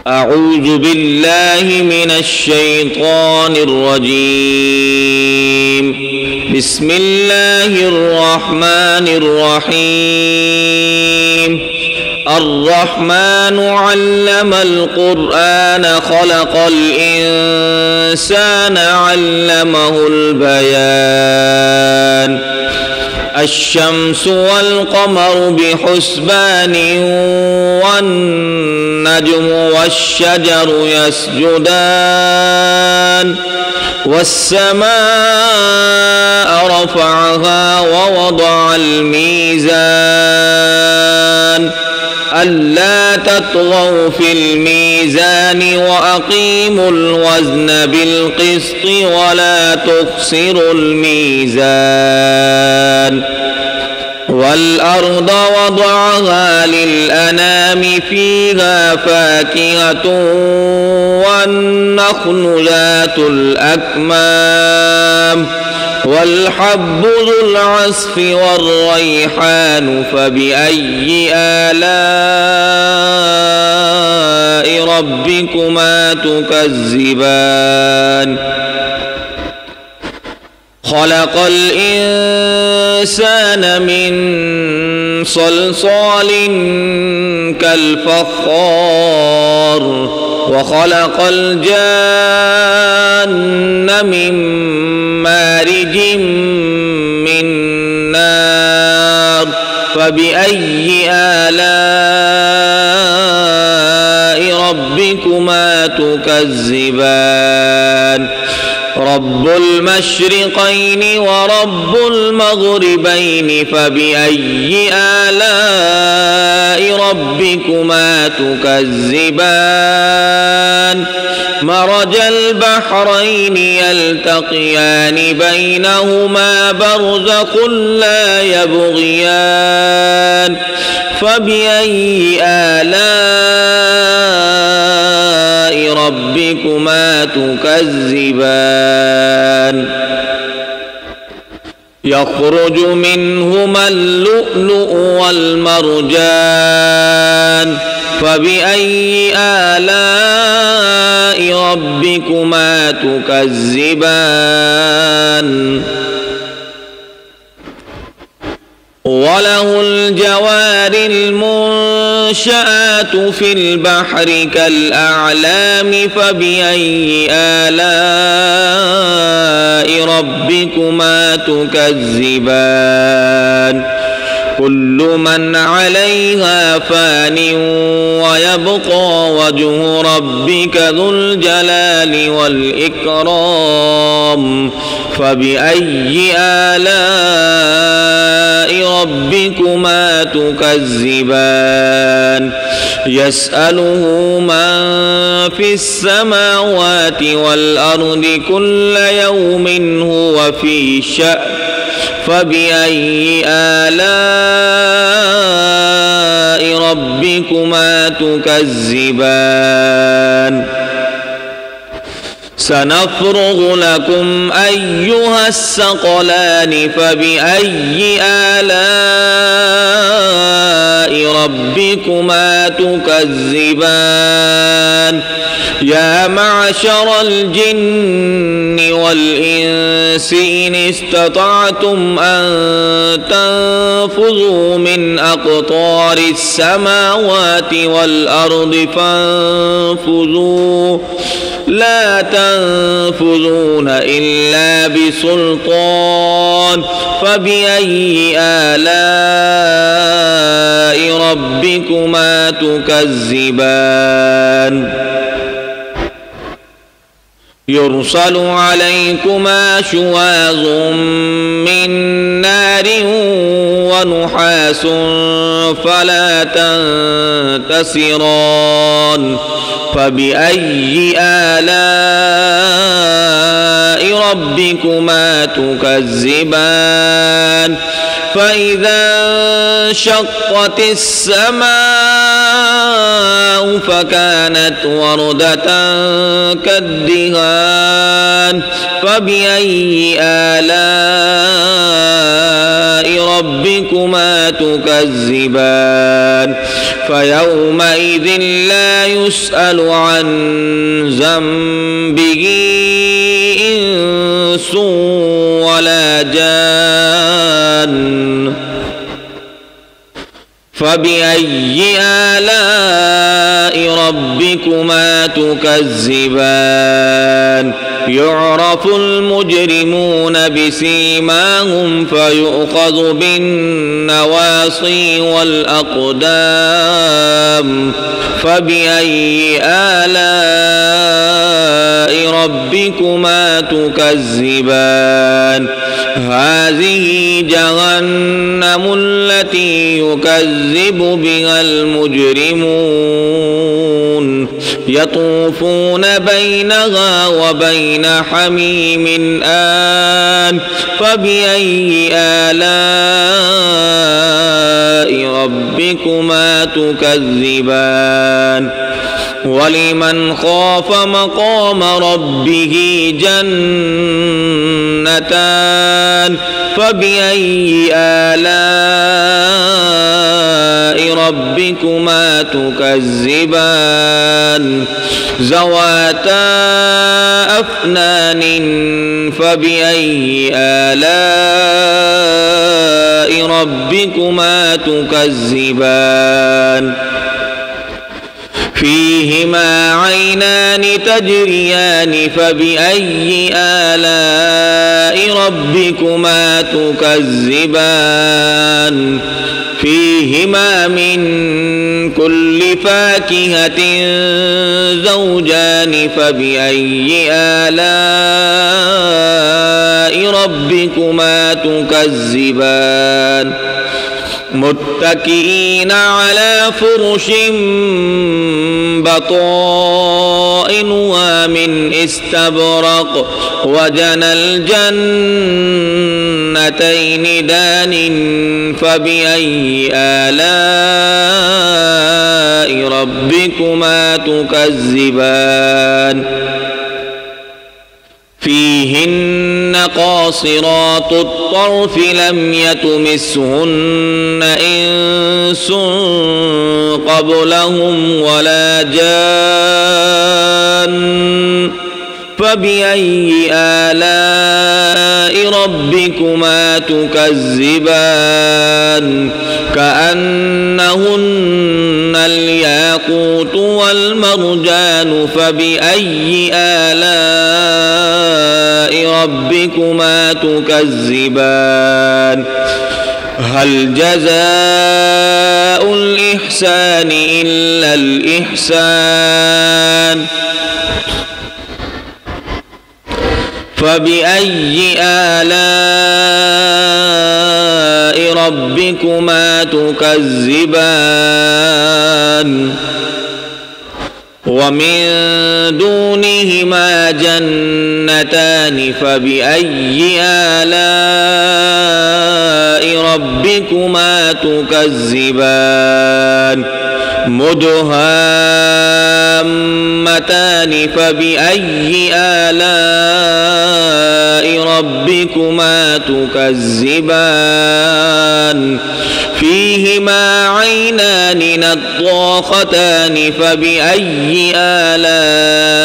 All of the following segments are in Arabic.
أعوذ بالله من الشيطان الرجيم. بسم الله الرحمن الرحيم. الرحمن علم القرآن خلق الإنسان علمه البيان. الشمس والقمر بحسبان والنجم والشجر يسجدان والسماء رفعها ووضع الميزان ألا تطغوا في الميزان وأقيموا الوزن بالقسط ولا تخسروا الميزان. والأرض وضعها للأنام فيها فاكهة والنخل ذات الأكمام والحب ذو العصف والريحان فبأي آلاء ربكما تكذبان. خلق الإنسان من صلصال كالفخار وخلق الجان من مارج من نار فبأي آلاء ربكما تكذبان. رب المشرقين ورب المغربين فبأي آلاء ربكما تكذبان. مرج البحرين يلتقيان بينهما برزخ لا يبغيان فبأي آلاء ربكما تكذبان. يخرج منهما اللؤلؤ والمرجان فبأي آلاء ربكما تكذبان. وله الجوار المنشآت في البحر كالأعلام فبأي آلاء ربكما تكذبان. كل من عليها فان ويبقى وجه ربك ذو الجلال والإكرام فبأي آلاء ربكما تكذبان. يسأله من في السماوات والأرض كل يوم هو في شأن فبأي آلاء ربكما تكذبان. سنفرغ لكم أيها الثقلان فبأي آلاء ربكما تكذبان. يا معشر الجن والإنس إن استطعتم أن تنفذوا من أقطار السماوات والأرض فانفذوا لا تنفذون إلا بسلطان فبأي آلاء ربكما تكذبان. يرسل عليكما شواظ من نار ونحاس فلا تنتصران فبأي آلاء ربكما تكذبان. فإذا انشقت السماء فكانت وردة كالدهان فبأي آلاء ربكما تكذبان. فيومئذ لا يسأل عن ذنبه إنس ولا جان فبأي آلاء ربكما تكذبان يعرف المجرمون بسيماهم فيؤخذ بالنواصي والأقدام فبأي آلاء ربكما تكذبان هذه جهنم التي يكذب بها المجرمون يطوفون بينها وبين حميم آن فبأي آلاء ربكما تكذبان ولمن خاف مقام ربه جنتان فبأي آلاء ربكما تكذبان ذواتا أفنان فبأي آلاء ربكما تكذبان فيهما عينان تجريان فبأي آلاء ربكما تكذبان فيهما من كل فاكهة زوجان فبأي آلاء ربكما تكذبان متكئين على فرش بطائنها من استبرق وجنى الجنتين دان فبأي آلاء ربكما تكذبان فيهن قاصرات الطرف لم يطمثهن إنس قبلهم ولا جان فبأي آلاء ربكما تكذبان كأنهن الياقوت والمرجان فبأي آلاء ربكما تكذبان هل جزاء الإحسان إلا الإحسان فبأي آلاء ربكما تكذبان ومن دونهما جنتان فبأي آلاء ربكما تكذبان مدهامتان فبأي آلاء ربكما تكذبان فيهما عينان نضاختان فبأي آلاء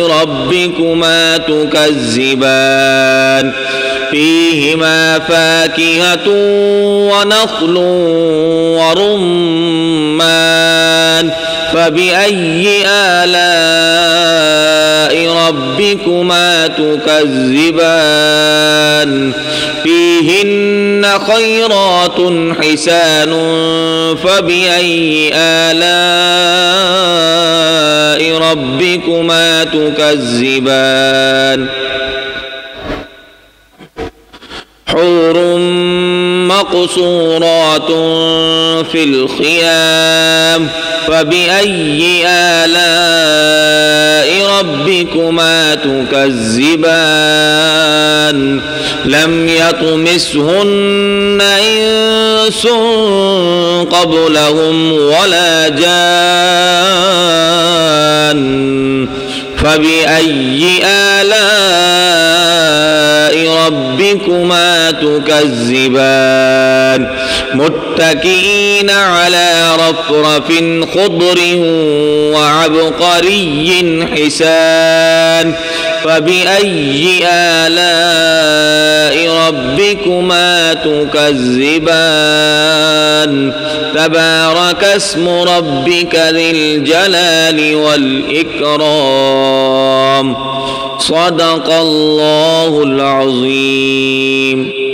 ربكما تكذبان فيهما فاكهة ونخل ورمان فبأي آلاء ربكما تكذبان فيهن خيرات حسان فبأي آلاء ربكما تكذبان حور مقصورات في الخيام فبأي آلاء ربكما تكذبان لم يطمثهن إنس قبلهم ولا جان فبأي آلاء ربكما تكذبان متكئين على رفرف خضر وعبقري حسان فبأي آلاء ربكما تكذبان تبارك اسم ربك ذي الجلال والإكرام صدق الله العظيم.